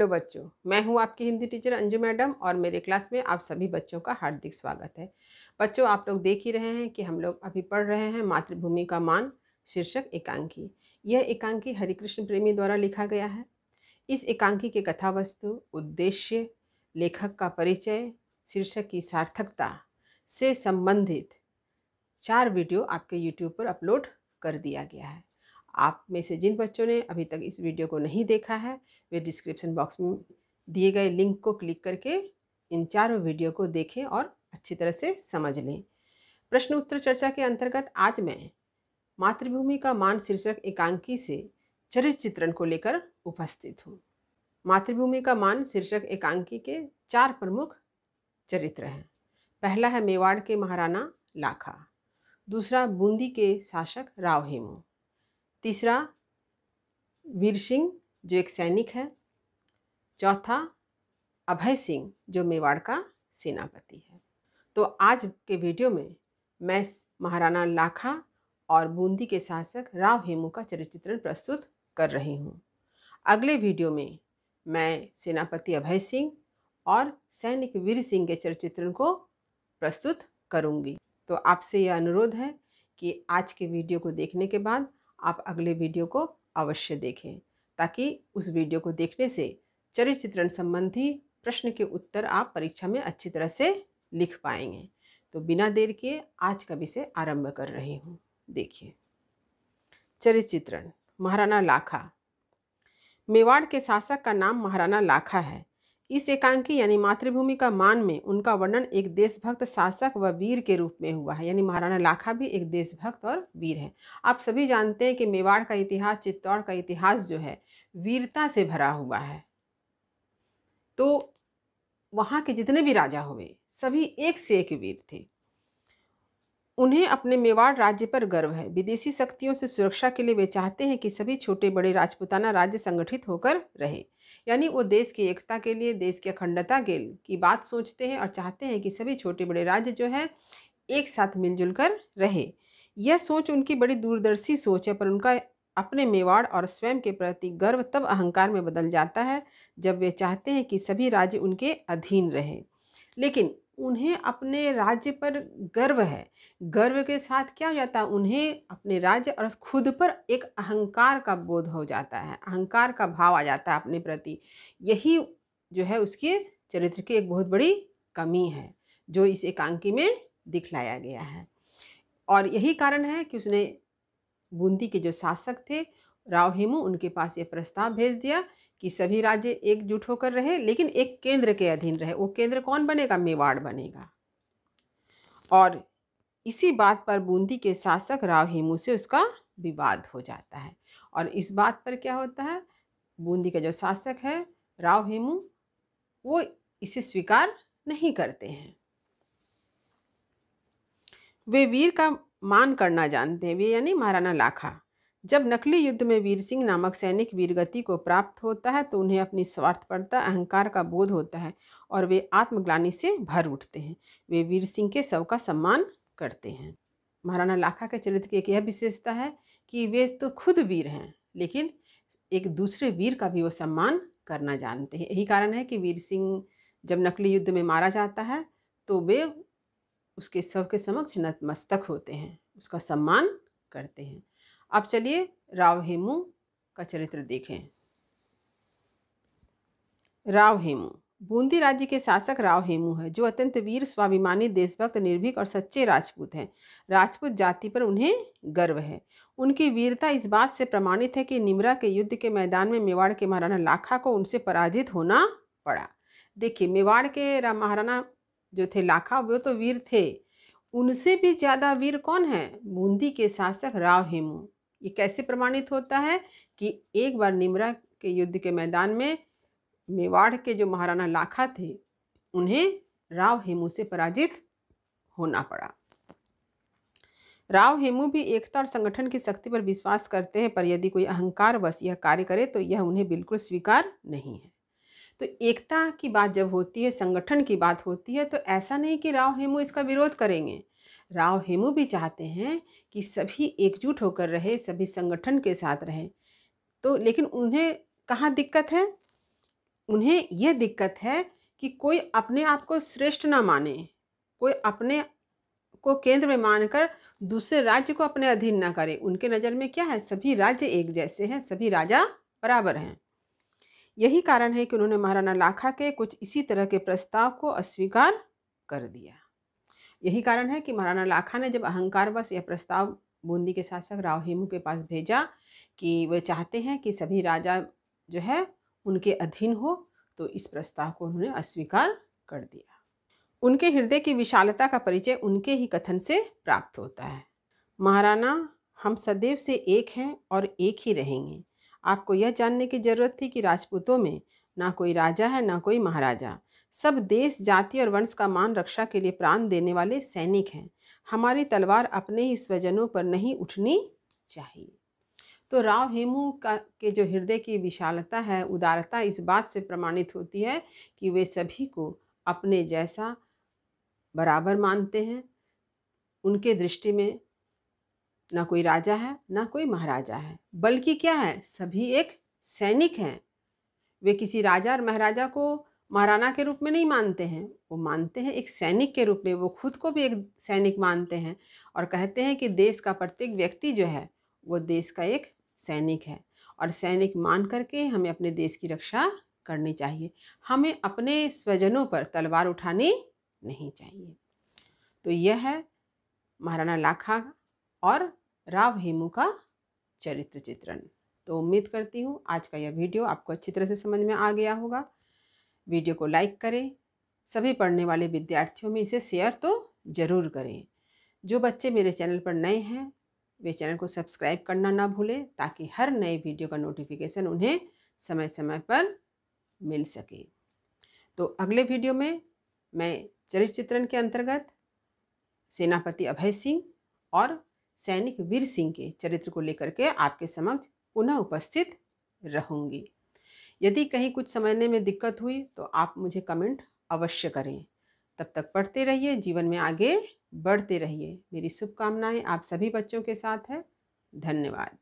Hello बच्चों, मैं हूं आपकी हिंदी टीचर अंजू मैडम और मेरे क्लास में आप सभी बच्चों का हार्दिक स्वागत है। बच्चों, आप लोग देख ही रहे हैं कि हम लोग अभी पढ़ रहे हैं मातृभूमि का मान शीर्षक एकांकी। यह एकांकी हरिकृष्ण प्रेमी द्वारा लिखा गया है। इस एकांकी के कथा वस्तु, उद्देश्य, लेखक का परिचय, शीर्षक की सार्थकता से संबंधित 4 वीडियो आपके यूट्यूब पर अपलोड कर दिया गया है। आप में से जिन बच्चों ने अभी तक इस वीडियो को नहीं देखा है, वे डिस्क्रिप्शन बॉक्स में दिए गए लिंक को क्लिक करके इन चारों वीडियो को देखें और अच्छी तरह से समझ लें। प्रश्न उत्तर चर्चा के अंतर्गत आज मैं मातृभूमि का मान शीर्षक एकांकी से चरित्र चित्रण को लेकर उपस्थित हूँ। मातृभूमि का मान शीर्षक एकांकी के 4 प्रमुख चरित्र हैं। पहला है मेवाड़ के महाराणा लाखा, दूसरा बूंदी के शासक राव हेमू, तीसरा वीर सिंह जो एक सैनिक है, चौथा अभय सिंह जो मेवाड़ का सेनापति है। तो आज के वीडियो में मैं महाराणा लाखा और बूंदी के शासक राव हेमू का चरित्र चित्रण प्रस्तुत कर रही हूँ। अगले वीडियो में मैं सेनापति अभय सिंह और सैनिक वीर सिंह के चरित्र चित्रण को प्रस्तुत करूँगी। तो आपसे यह अनुरोध है कि आज के वीडियो को देखने के बाद आप अगले वीडियो को अवश्य देखें, ताकि उस वीडियो को देखने से चरित्र चित्रण संबंधी प्रश्न के उत्तर आप परीक्षा में अच्छी तरह से लिख पाएंगे। तो बिना देर के आज का विषय आरंभ कर रही हूँ। देखिए, चरित्र चित्रण। महाराणा लाखा। मेवाड़ के शासक का नाम महाराणा लाखा है। इस एकांकी यानी मातृभूमि का मान में उनका वर्णन एक देशभक्त शासक व वीर के रूप में हुआ है। यानी महाराणा लाखा भी एक देशभक्त और वीर है। आप सभी जानते हैं कि मेवाड़ का इतिहास, चित्तौड़ का इतिहास जो है वीरता से भरा हुआ है। तो वहाँ के जितने भी राजा हुए सभी एक से एक वीर थे। उन्हें अपने मेवाड़ राज्य पर गर्व है। विदेशी शक्तियों से सुरक्षा के लिए वे चाहते हैं कि सभी छोटे बड़े राजपूताना राज्य संगठित होकर रहे। यानी वो देश की एकता के लिए, देश की अखंडता की बात सोचते हैं और चाहते हैं कि सभी छोटे बड़े राज्य जो है एक साथ मिलजुल कर रहे। यह सोच उनकी बड़ी दूरदर्शी सोच है, पर उनका अपने मेवाड़ और स्वयं के प्रति गर्व तब अहंकार में बदल जाता है जब वे चाहते हैं कि सभी राज्य उनके अधीन रहे। लेकिन उन्हें अपने राज्य पर गर्व है। गर्व के साथ क्या हो जाता है, उन्हें अपने राज्य और खुद पर एक अहंकार का बोध हो जाता है, अहंकार का भाव आ जाता है अपने प्रति। यही जो है उसके चरित्र की एक बहुत बड़ी कमी है जो इस एकांकी में दिखलाया गया है। और यही कारण है कि उसने बूंदी के जो शासक थे राव हेमू, उनके पास ये प्रस्ताव भेज दिया कि सभी राज्य एकजुट होकर रहे, लेकिन एक केंद्र के अधीन रहे। वो केंद्र कौन बनेगा? मेवाड़ बनेगा। और इसी बात पर बूंदी के शासक राव हेमू से उसका विवाद हो जाता है। और इस बात पर क्या होता है, बूंदी का जो शासक है राव हेमू, वो इसे स्वीकार नहीं करते हैं। वे वीर का मान करना जानते हैं, वे यानी महाराणा लाखा। जब नकली युद्ध में वीर सिंह नामक सैनिक वीरगति को प्राप्त होता है तो उन्हें अपनी स्वार्थपरता, अहंकार का बोध होता है और वे आत्मग्लानि से भर उठते हैं। वे वीर सिंह के शव का सम्मान करते हैं। महाराणा लाखा के चरित्र की एक यह विशेषता है कि वे तो खुद वीर हैं, लेकिन एक दूसरे वीर का भी वो सम्मान करना जानते हैं। यही कारण है कि वीर सिंह जब नकली युद्ध में मारा जाता है तो वे उसके शव के समक्ष नतमस्तक होते हैं, उसका सम्मान करते हैं। अब चलिए राव हेमू का चरित्र देखें। राव हेमू बूंदी राज्य के शासक राव हेमू है, जो अत्यंत वीर, स्वाभिमानी, देशभक्त, निर्भीक और सच्चे राजपूत हैं। राजपूत जाति पर उन्हें गर्व है। उनकी वीरता इस बात से प्रमाणित है कि निमरा के युद्ध के मैदान में मेवाड़ के महाराणा लाखा को उनसे पराजित होना पड़ा। देखिए, मेवाड़ के महाराणा जो थे लाखा, वो तो वीर थे। उनसे भी ज़्यादा वीर कौन है? बूंदी के शासक राव हेमू। ये कैसे प्रमाणित होता है कि एक बार निमरा के युद्ध के मैदान में मेवाड़ के जो महाराणा लाखा थे उन्हें राव हेमू से पराजित होना पड़ा। राव हेमू भी एकता और संगठन की शक्ति पर विश्वास करते हैं, पर यदि कोई अहंकारवश यह कार्य करे तो यह उन्हें बिल्कुल स्वीकार नहीं है। तो एकता की बात जब होती है, संगठन की बात होती है, तो ऐसा नहीं कि राव हेमू इसका विरोध करेंगे। राव हेमू भी चाहते हैं कि सभी एकजुट होकर रहे, सभी संगठन के साथ रहें। तो लेकिन उन्हें कहाँ दिक्कत है? उन्हें यह दिक्कत है कि कोई अपने आप को श्रेष्ठ ना माने, कोई अपने को केंद्र में मानकर दूसरे राज्य को अपने अधीन ना करे। उनके नज़र में क्या है, सभी राज्य एक जैसे हैं, सभी राजा बराबर हैं। यही कारण है कि उन्होंने महाराणा लाखा के कुछ इसी तरह के प्रस्ताव को अस्वीकार कर दिया। यही कारण है कि महाराणा लाखा ने जब अहंकारवश यह प्रस्ताव बूंदी के शासक राव हेमू के पास भेजा कि वे चाहते हैं कि सभी राजा जो है उनके अधीन हो, तो इस प्रस्ताव को उन्होंने अस्वीकार कर दिया। उनके हृदय की विशालता का परिचय उनके ही कथन से प्राप्त होता है। महाराणा, हम सदैव से एक हैं और एक ही रहेंगे। आपको यह जानने की जरूरत थी कि राजपूतों में ना कोई राजा है ना कोई महाराजा, सब देश, जाति और वंश का मान रक्षा के लिए प्राण देने वाले सैनिक हैं। हमारी तलवार अपने ही स्वजनों पर नहीं उठनी चाहिए। तो राव हेमू के जो हृदय की विशालता है, उदारता, इस बात से प्रमाणित होती है कि वे सभी को अपने जैसा बराबर मानते हैं। उनके दृष्टि में ना कोई राजा है ना कोई महाराजा है, बल्कि क्या है, सभी एक सैनिक हैं। वे किसी राजा और महाराजा को महाराणा के रूप में नहीं मानते हैं, वो मानते हैं एक सैनिक के रूप में। वो खुद को भी एक सैनिक मानते हैं और कहते हैं कि देश का प्रत्येक व्यक्ति जो है वो देश का एक सैनिक है, और सैनिक मान करके हमें अपने देश की रक्षा करनी चाहिए। हमें अपने स्वजनों पर तलवार उठानी नहीं चाहिए। तो यह है महाराणा लाखा और राव हेमू का चरित्र चित्रण। तो उम्मीद करती हूँ आज का यह वीडियो आपको अच्छी तरह से समझ में आ गया होगा। वीडियो को लाइक करें, सभी पढ़ने वाले विद्यार्थियों में इसे शेयर तो ज़रूर करें। जो बच्चे मेरे चैनल पर नए हैं वे चैनल को सब्सक्राइब करना ना भूलें, ताकि हर नए वीडियो का नोटिफिकेशन उन्हें समय समय पर मिल सके। तो अगले वीडियो में मैं चरित्र चित्रण के अंतर्गत सेनापति अभय सिंह और सैनिक वीर सिंह के चरित्र को लेकर के आपके समक्ष पुनः उपस्थित रहूंगी। यदि कहीं कुछ समझने में दिक्कत हुई तो आप मुझे कमेंट अवश्य करें। तब तक पढ़ते रहिए, जीवन में आगे बढ़ते रहिए। मेरी शुभकामनाएं आप सभी बच्चों के साथ है। धन्यवाद।